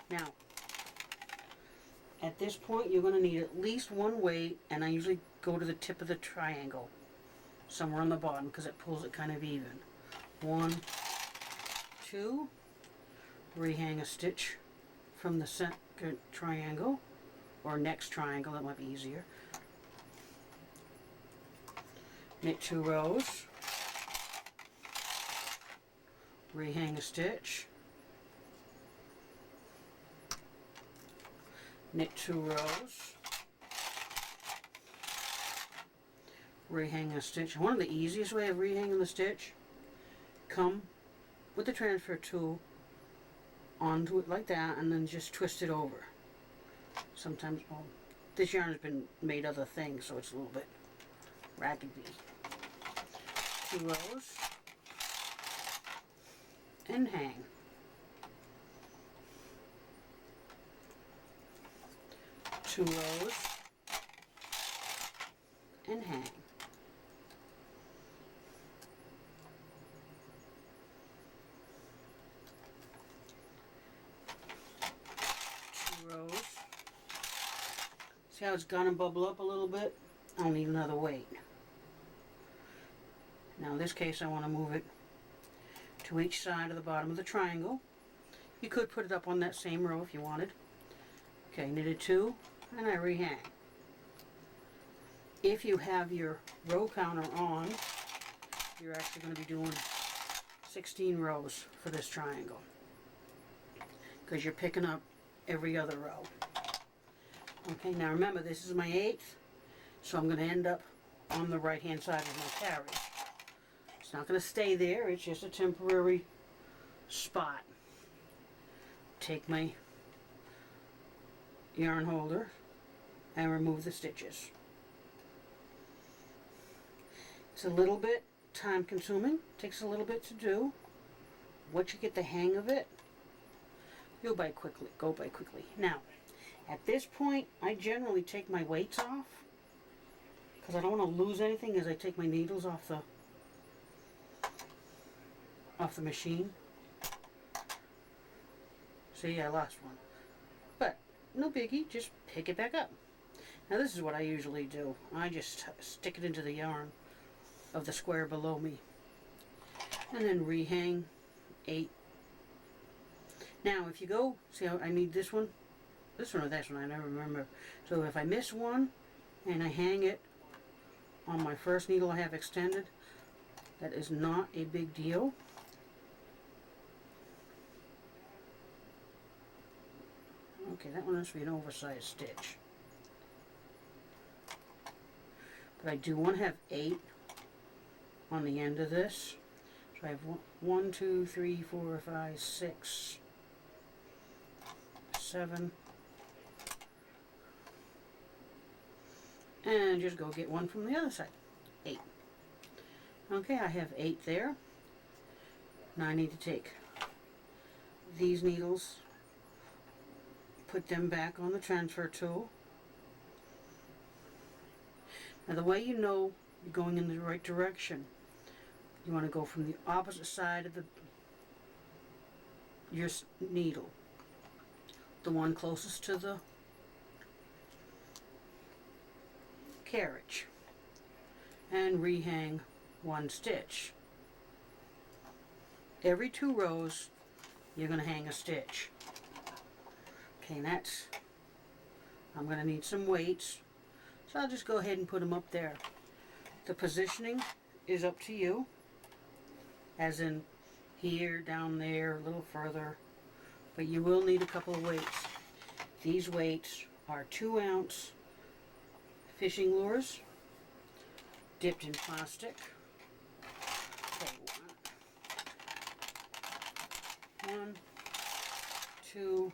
Now, at this point, you're going to need at least one weight, and I usually go to the tip of the triangle, somewhere on the bottom, because it pulls it kind of even. 1, 2, rehang a stitch from the second triangle, or next triangle, that might be easier. Knit 2 rows, rehang a stitch, knit 2 rows, rehang a stitch. One of the easiest way of rehanging the stitch, come with the transfer tool onto it like that and then just twist it over. Sometimes, well, this yarn has been made other things, so it's a little bit raggedy. 2 rows and hang. 2 rows and hang. 2 rows. See how it's gonna bubble up a little bit? I'll need another weight. Now in this case I want to move it to each side of the bottom of the triangle. You could put it up on that same row if you wanted. Okay, knitted 2 and I rehang. If you have your row counter on, you're actually going to be doing 16 rows for this triangle, because you're picking up every other row. Okay, now remember this is my 8th, so I'm going to end up on the right hand side of my carriage. It's not going to stay there, it's just a temporary spot. Take my yarn holder and remove the stitches. It's a little bit time consuming, takes a little bit to do. Once you get the hang of it, you'll go by quickly. Now, at this point, I generally take my weights off, because I don't want to lose anything as I take my needles off the machine. See, I lost one. But, no biggie, just pick it back up. Now this is what I usually do. I just stick it into the yarn of the square below me. And then rehang 8. Now if you go, see how I need this one or this one, I never remember. So if I miss one and I hang it on my first needle I have extended, that is not a big deal. Okay, that one has to be an oversized stitch. But I do want to have 8 on the end of this. So I have 1, 2, 3, 4, 5, 6, 7. And just go get one from the other side. 8. Okay, I have 8 there. Now I need to take these needles, put them back on the transfer tool. Now the way you know you're going in the right direction, you want to go from the opposite side of your needle, the one closest to the carriage, and rehang 1 stitch. Every 2 rows you're going to hang a stitch. Okay, that's, I'm going to need some weights, so I'll just go ahead and put them up there. The positioning is up to you, as in here, down there, a little further, but you will need a couple of weights. These weights are 2-ounce fishing lures dipped in plastic. Okay, 1, 2,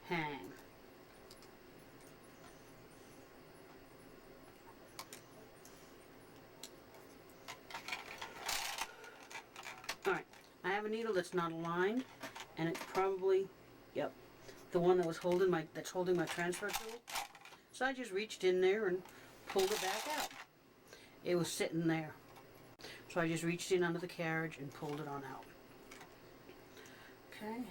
hang. Alright, I have a needle that's not aligned, and it's probably, yep, the one that was holding that's holding my transfer tool. So I just reached in there and pulled it back out. It was sitting there. So I just reached in under the carriage and pulled it on out. Okay.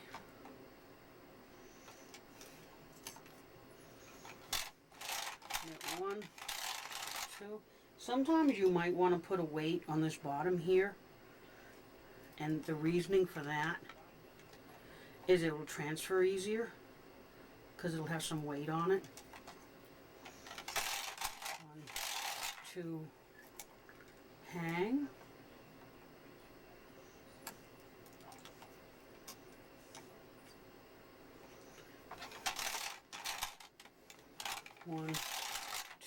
1, 2. Sometimes you might want to put a weight on this bottom here, and the reasoning for that is it will transfer easier because it'll have some weight on it. 1, 2, hang. 1,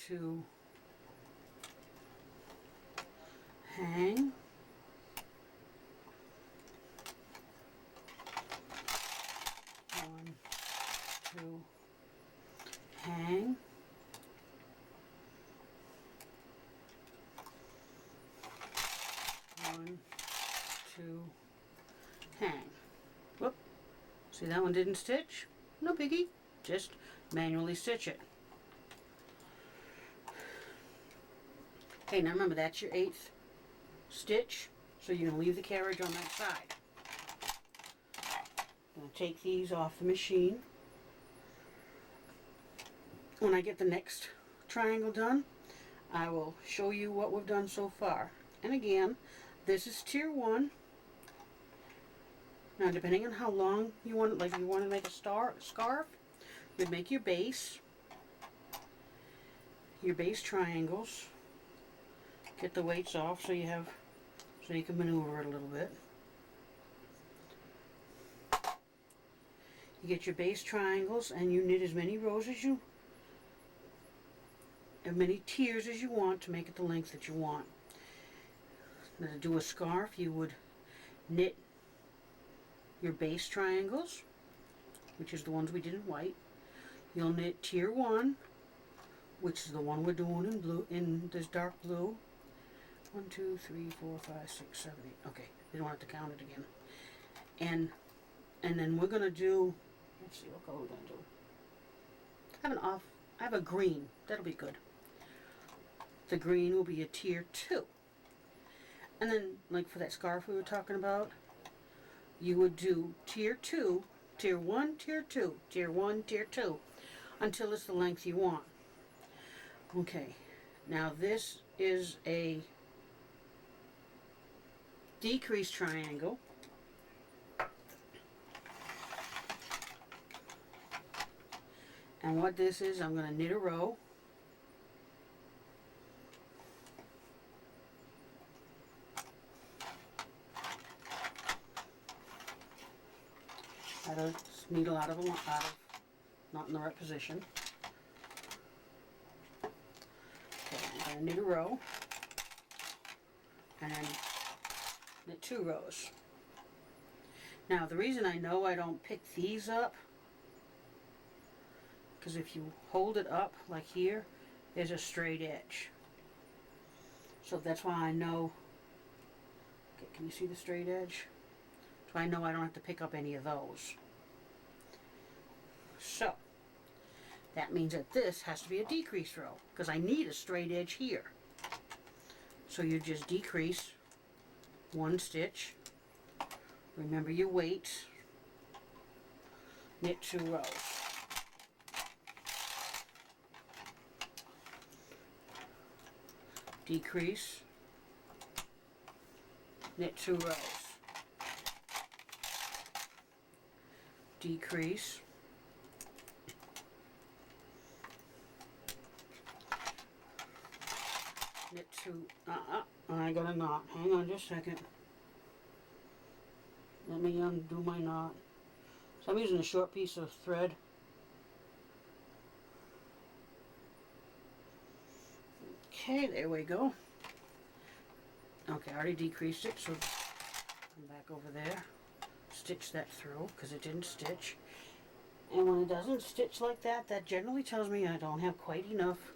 2, hang. 1, 2, hang. 1, 2, hang. Whoop. See, that one didn't stitch? No biggie. Just manually stitch it. Okay, now remember, that's your 8th stitch, so you're going to leave the carriage on that side. I'm going to take these off the machine. When I get the next triangle done, I will show you what we've done so far. And again, this is tier 1. Now, depending on how long you want it, like if you want to make a scarf, you'd make your base triangles. Get the weights off so you can maneuver it a little bit. You get your base triangles and you knit as many rows as many tiers as you want to make it the length that you want. Now, to do a scarf, you would knit your base triangles, which is the ones we did in white. You'll knit tier 1, which is the one we're doing in blue, in this dark blue. 1, 2, 3, 4, 5, 6, 7, 8. Okay, we don't have to count it again. And then we're gonna do. Let's see what color we're gonna do. I have a green. That'll be good. The green will be a tier 2. And then, like for that scarf we were talking about, you would do tier 2, tier 1, tier 2, tier 1, tier 2, until it's the length you want. Okay, now this is a decrease triangle. And what this is, I'm going to knit a row. I don't needle out of not in the right position. Okay, I'm going to knit a row. And then knit 2 rows. Now, the reason I know I don't pick these up, because if you hold it up like here, there's a straight edge. So that's why I know. Okay, can you see the straight edge? So I know I don't have to pick up any of those. So that means that this has to be a decrease row, because I need a straight edge here. So you just decrease 1 stitch. Remember your weights. Knit 2 rows. Decrease. Knit 2 rows. Decrease. Knit 2. I got a knot. Hang on just a second. Let me undo my knot. So I'm using a short piece of thread. Okay, there we go. Okay, I already decreased it, so come back over there. Stitch that through, because it didn't stitch. And when it doesn't stitch like that, that generally tells me I don't have quite enough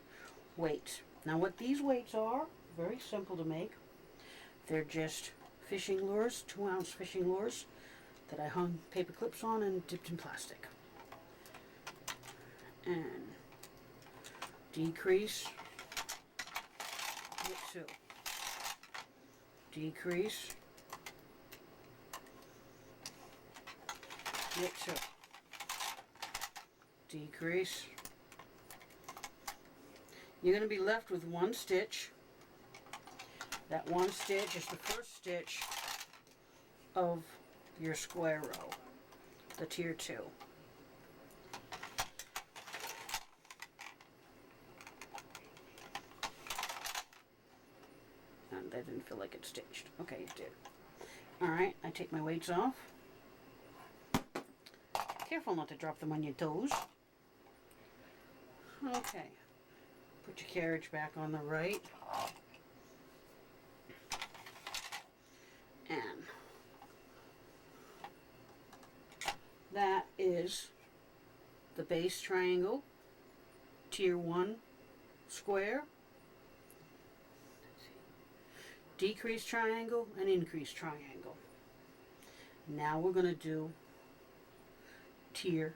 weight. Now what these weights are, very simple to make. They're just fishing lures, 2-ounce fishing lures that I hung paper clips on and dipped in plastic. And decrease, knit 2. Decrease, knit 2. Decrease. You're going to be left with one stitch. That one stitch is the first stitch of your square row, the tier 2. And that didn't feel like it stitched. Okay, it did. Alright, I take my weights off. Careful not to drop them on your toes. Okay. Put your carriage back on the right. And that is the base triangle, tier 1 square, decrease triangle, and increase triangle. Now we're going to do tier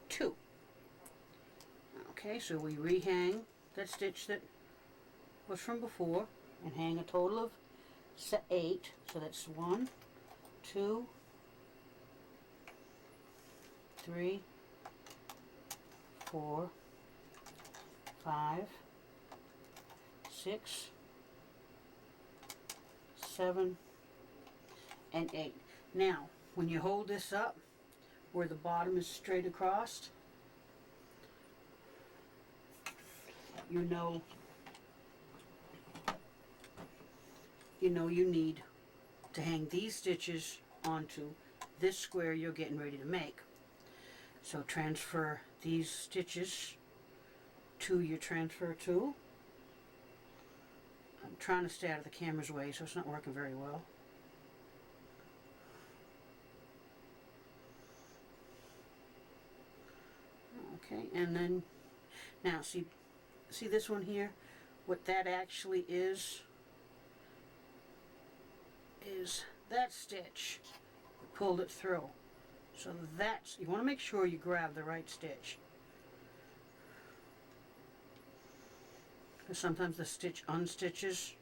2. Okay, so we rehang that stitch that was from before and hang a total of 8. So that's 1, 2, 3, 4, 5, 6, 7, and 8. Now, when you hold this up, where the bottom is straight across, you know you need to hang these stitches onto this square you're getting ready to make. So transfer these stitches to your transfer tool. I'm trying to stay out of the camera's way, so it's not working very well. Okay, and then now see this one here? What that actually is that stitch. Pulled it through. So that's, you want to make sure you grab the right stitch. Because sometimes the stitch unstitches,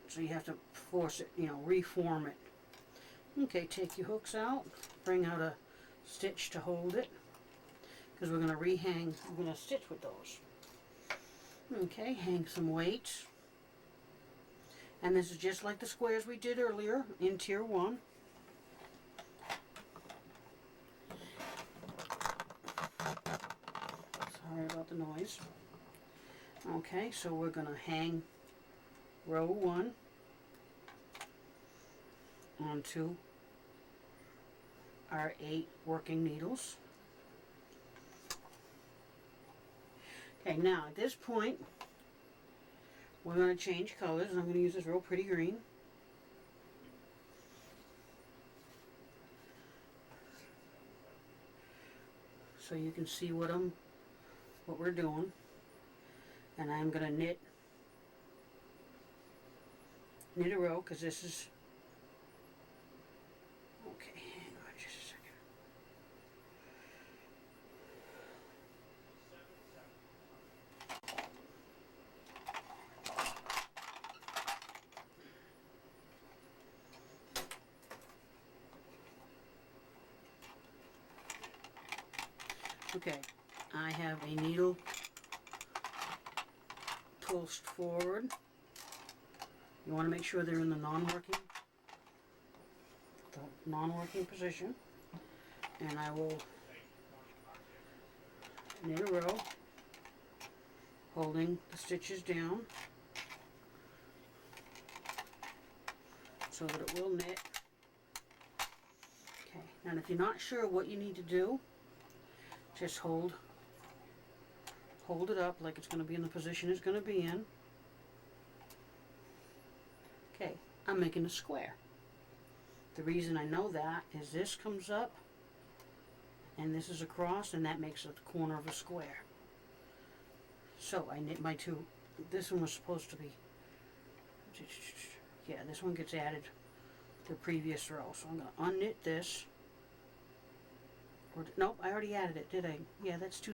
so you have to force it, reform it. Okay, take your hooks out, bring out a stitch to hold it, because we're going to rehang, we're going to stitch with those. Okay, hang some weights. And this is just like the squares we did earlier in tier 1. Sorry about the noise. Okay, so we're going to hang row 1 onto our 8 working needles. Okay, now at this point, we're going to change colors, and I'm going to use this real pretty green. So you can see what we're doing. And I'm going to knit a row, because this is, okay, hang on just a second. Okay, I have a needle pulsed forward. You want to make sure they're in the non-working position. And I will knit a row, holding the stitches down so that it will knit. Okay, and if you're not sure what you need to do, just hold it up like it's going to be in the position it's going to be in. Okay, I'm making a square. The reason I know that is this comes up and this is across, and that makes it the corner of a square. So I knit my two. This one was supposed to be, yeah, this one gets added to the previous row. So I'm going to unknit this. Nope, I already added it, did I? Yeah, that's two